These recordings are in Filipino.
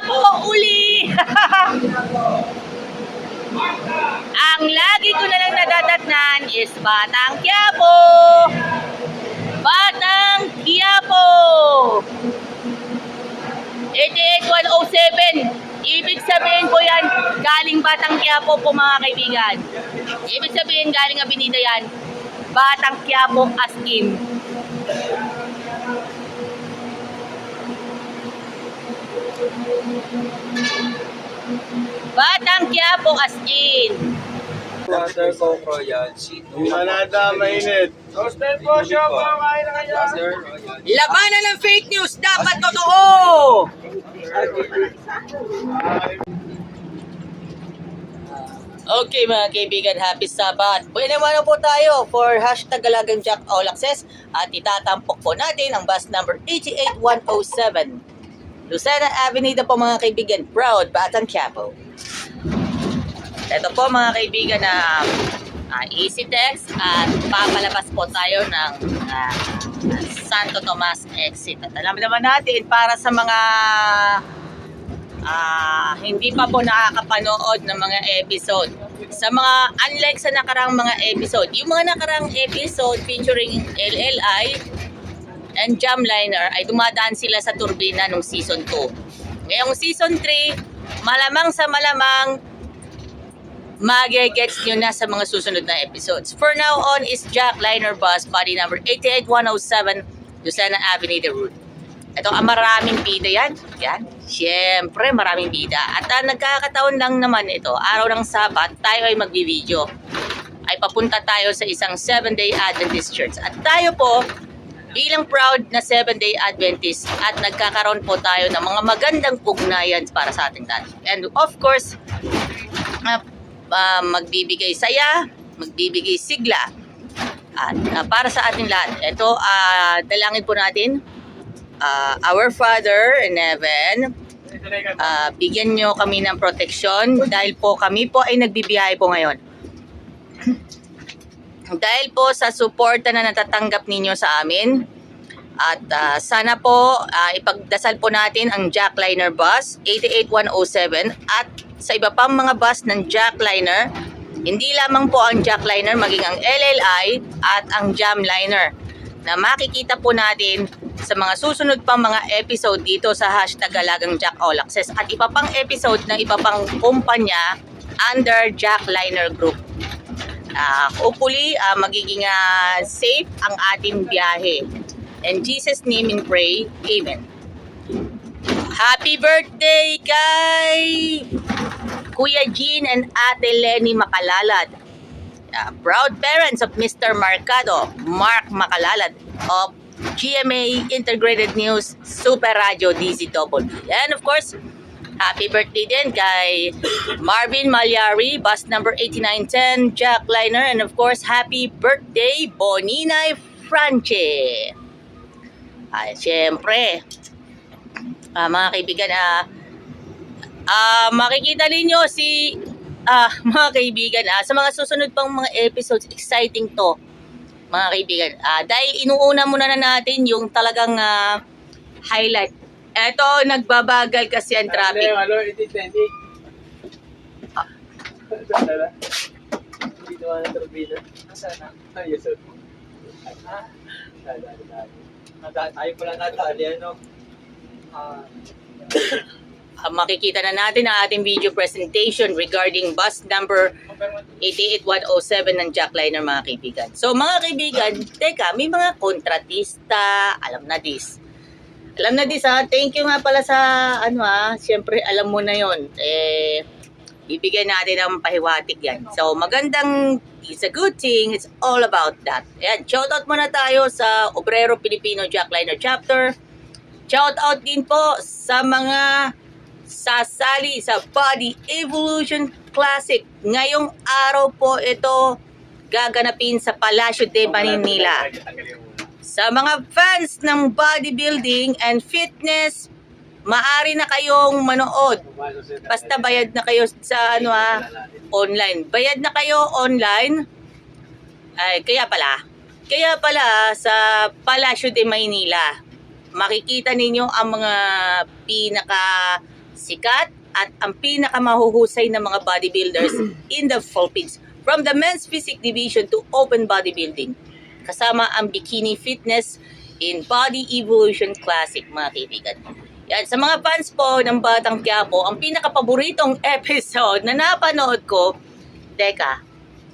po uli. Ang lagi ko na lang nadadatnan is Batang Quiapo. Batang Quiapo. 88107. Ibig sabihin po yan, galing Batang Quiapo po mga kaibigan. Ibig sabihin galing Abinida yan. Batang Quiapo as in. Batang Quiapo as in. Sir Coco yan. Sino? Manada, mainit. Toasted po, siya po. Kain na kayo. Sir, Labanan ng fake news, dapat totoo! Okay mga kaibigan, happy Sabat. Buwan po tayo for hashtag Galagang Jack All Access at itatampok po natin ang bus number 88107. Lucena Avenida po mga kaibigan, proud Batang Quiapo. Ito po mga kaibigan na easy text at papalabas po tayo ng Santo Tomas exit. At alam naman natin para sa mga hindi pa po nakakapanood ng mga episode. Sa mga, unlike sa nakarang mga episode, yung mga nakarang episode featuring LLI and Jamliner ay dumadaan sila sa turbina nung season 2. Ngayong season 3, malamang sa malamang magigets nyo na sa mga susunod na episodes. For now on is Jack Liner Bus, body number 88107, Lucena Avenida Route. Ito, maraming bida yan. Yan. Siyempre, maraming bida. At nagkakataon lang naman ito, araw ng Sabat, tayo ay magbibideo. Ay papunta tayo sa isang 7-day Adventist Church. At tayo po, bilang proud na 7-day Adventist, at nagkakaroon po tayo ng mga magandang ugnayan para sa ating lahat. And of course, magbibigay saya, magbibigay sigla. At para sa ating lahat, ito, dalangin po natin. Our Father in Heaven, bigyan nyo kami ng proteksyon dahil po kami po ay nagbibiyahe po ngayon. Dahil po sa suporta na natatanggap ninyo sa amin, at sana po ipagdasal po natin ang Jack Liner Bus 88107 at sa iba pang mga bus ng Jack Liner, hindi lamang po ang Jack Liner, maging ang LLI at ang Jam Liner na makikita po natin sa mga susunod pang mga episode dito sa hashtag Galagang Jack All Access at iba pang episode ng iba pang kumpanya under Jack Liner Group. Hopefully, magiging safe ang ating biyahe. In Jesus' name and pray, Amen. Happy birthday kay Kuya Jean and Ate Lenny Makalalad. Proud parents of Mr. Marcado, Mark Makalalad of GMA Integrated News Super Radio DZW. And of course, happy birthday din kay Marvin Malyari, bus number 8910, Jack Liner. And of course, happy birthday, Boninay Franche. Siyempre, mga kaibigan, makikita ninyo si mga kaibigan, sa mga susunod pang mga episodes, exciting to, mga kaibigan. Dahil inuuna muna na natin yung talagang highlight. Eto, nagbabagal kasi ang traffic. Ano, iti-20. Dito na turbina. Nasaan na? Yes, sir. Tayo pala natali, ano? Makikita na natin ang ating video presentation regarding bus number 88107 ng Jack Liner, mga kaibigan. So mga kaibigan, teka, may mga kontratista, alam na this. Alam na this thank you nga pala sa siyempre alam mo na yon. Bibigyan natin ng pahiwatig yan. So magandang, it's a good thing, it's all about that. Ayan, shoutout muna tayo sa Obrero Pilipino Jack Liner Chapter. Shoutout din po sa mga sasali sa Body Evolution Classic. Ngayong araw po ito gaganapin sa Palacio de Manila. Sa mga fans ng bodybuilding and fitness, maaari na kayong manood. Basta bayad na kayo sa online. Bayad na kayo online. Kaya pala sa Palacio de Manila, makikita ninyo ang mga pinaka sikat at ang pinakamahuhusay na mga bodybuilders in the Philippines. From the men's physique division to open bodybuilding. Kasama ang bikini fitness in Body Evolution Classic, mga kaibigan. Yan, sa mga fans po ng Batang Quiapo, ang pinakapaboritong episode na napanood ko, teka,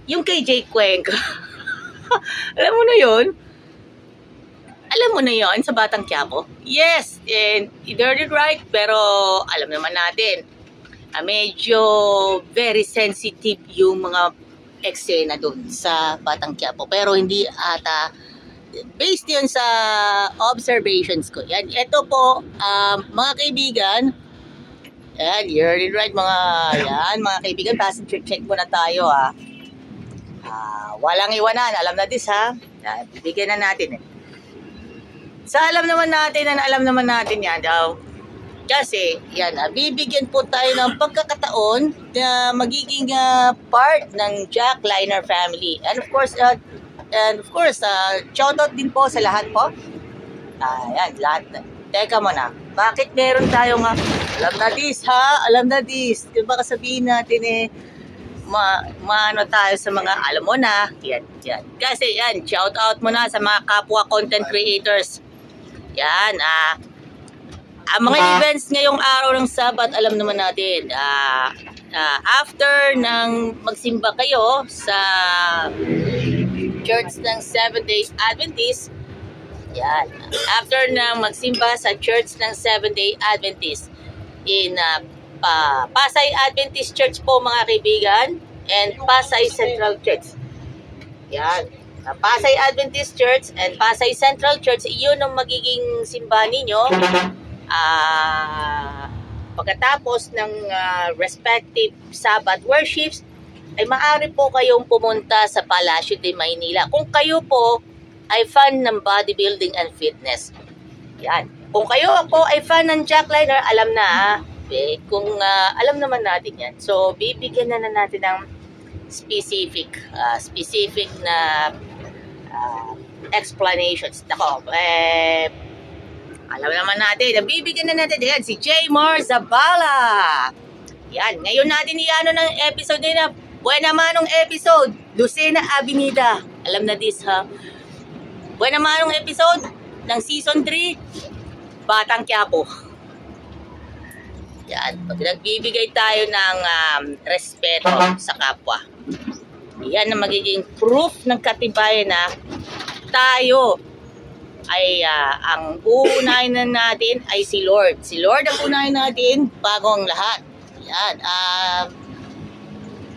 yung kay Jake Cuenca. Alam mo na yun? Alam mo na yon sa Batang Quiapo? Yes, and you heard it right, pero alam naman natin, medyo very sensitive yung mga eksena doon sa Batang Quiapo. Pero hindi ata, based yun sa observations ko. Yan, ito po, mga kaibigan, yan, you heard it right, mga kaibigan, passenger check muna tayo, ha. Walang iwanan, alam na this, ha. Bibigyan na natin, eh. Alam naman natin yan. Kasi, yan, bibigyan po tayo ng pagkakataon na magiging part ng Jackliner family. And of course, shoutout din po sa lahat po. Yan, lahat. Teka muna, bakit meron tayong, alam na this. Baka sabihin natin maano tayo sa mga, alam mo na, yan. Kasi yan, shoutout muna sa mga kapwa content creators. Yan, ang mga events ngayong araw ng Sabat, alam naman natin, after ng magsimba kayo sa Church ng Seventh-day Adventist, yan, after ng magsimba sa Church ng Seventh-day Adventist, in Pasay Adventist Church po, mga kaibigan, and Pasay Central Church. Yan. Pasay Adventist Church and Pasay Central Church, iyon ang magiging simbahan ninyo pagkatapos ng respective Sabbath worships. Ay maaari po kayong pumunta sa Palacio de Maynila kung kayo po ay fan ng bodybuilding and fitness. Yan. Kung kayo po ay fan ng Jackliner, alam na, kung alam naman natin yan. So bibigyan na natin ng specific na explanations. Nako, alam naman natin, bibigyan na natin yan si Jaymar Zabala. Yan, ngayon natin iano ng episode na buena manong episode, Lucena Avenida. Alam na this, ha? Buena manong episode ng season 3, Batang Quiapo. Yan, pag nagbibigay tayo ng respeto sa kapwa. Yan ang magiging proof ng katibayan na tayo ay ang uunahin na natin ay si Lord. Si Lord ang uunahin natin bago ang lahat. Yan.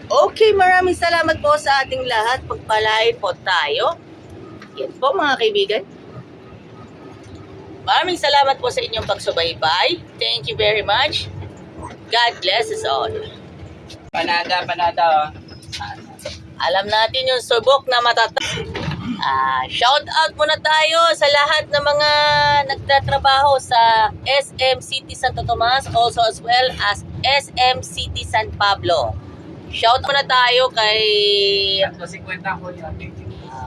Okay, maraming salamat po sa ating lahat. Pagpalain po tayo. Yan po, mga kaibigan. Maraming salamat po sa inyong pagsubaybay. Thank you very much. God bless us all. Panada. Alam natin yung subok na shout out muna tayo sa lahat ng mga nagtatrabaho sa SM City Santo Tomas, also as well as SM City San Pablo. Shout out muna tayo kay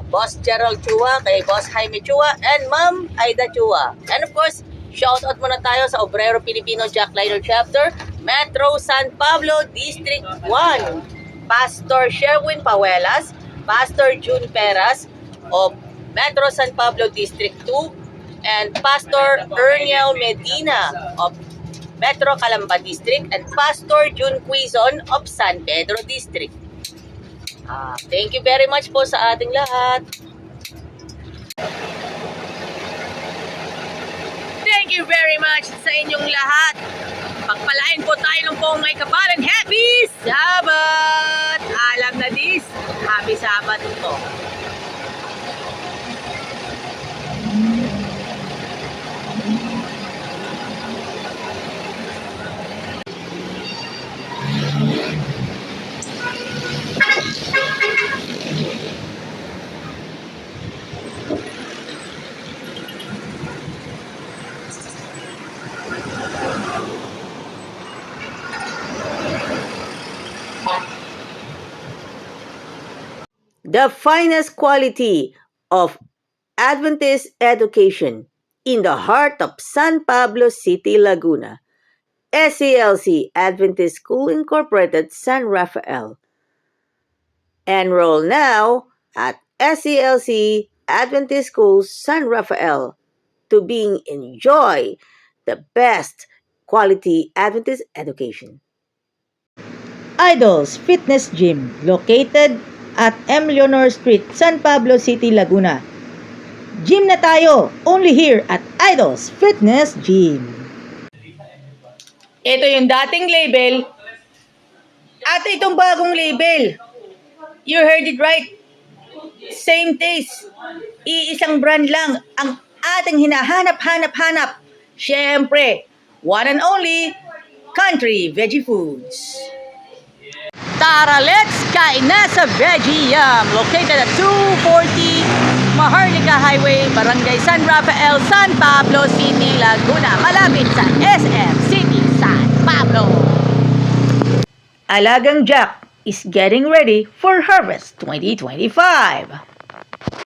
Boss Gerald Chua, kay Boss Jaime Chua, and Ma'am Aida Chua. And of course, shout out muna tayo sa Obrero Pilipino Jackliner Chapter, Metro San Pablo District 1. Pastor Sherwin Pawelas, Pastor June Peras of Metro San Pablo District 2, and Pastor Erniel Medina of Metro Calamba District, and Pastor June Quizon of San Pedro District. Thank you very much po sa ating lahat. Thank you very much sa inyong lahat. Pagpalain po tayo ng pong may kapalan. Happy Sabbath! Alam na this. Happy Sabbath po. The finest quality of Adventist education in the heart of San Pablo City, Laguna. SCLC Adventist School Incorporated San Rafael. Enroll now at SCLC Adventist School San Rafael to enjoy the best quality Adventist education. Idols Fitness Gym located at M. Leonor Street, San Pablo City, Laguna. Gym na tayo, only here at Idols Fitness Gym. Ito yung dating label at itong bagong label. You heard it right. Same taste. Iisang brand lang ang ating hinahanap-hanap-hanap. Siyempre, one and only Country Veggie Foods. Tara, let's kain na sa Veggie Yum, located at 240 Maharlika Highway, Barangay San Rafael, San Pablo City, Laguna, malapit sa SM City, San Pablo. Alagang Jack is getting ready for Harvest 2025.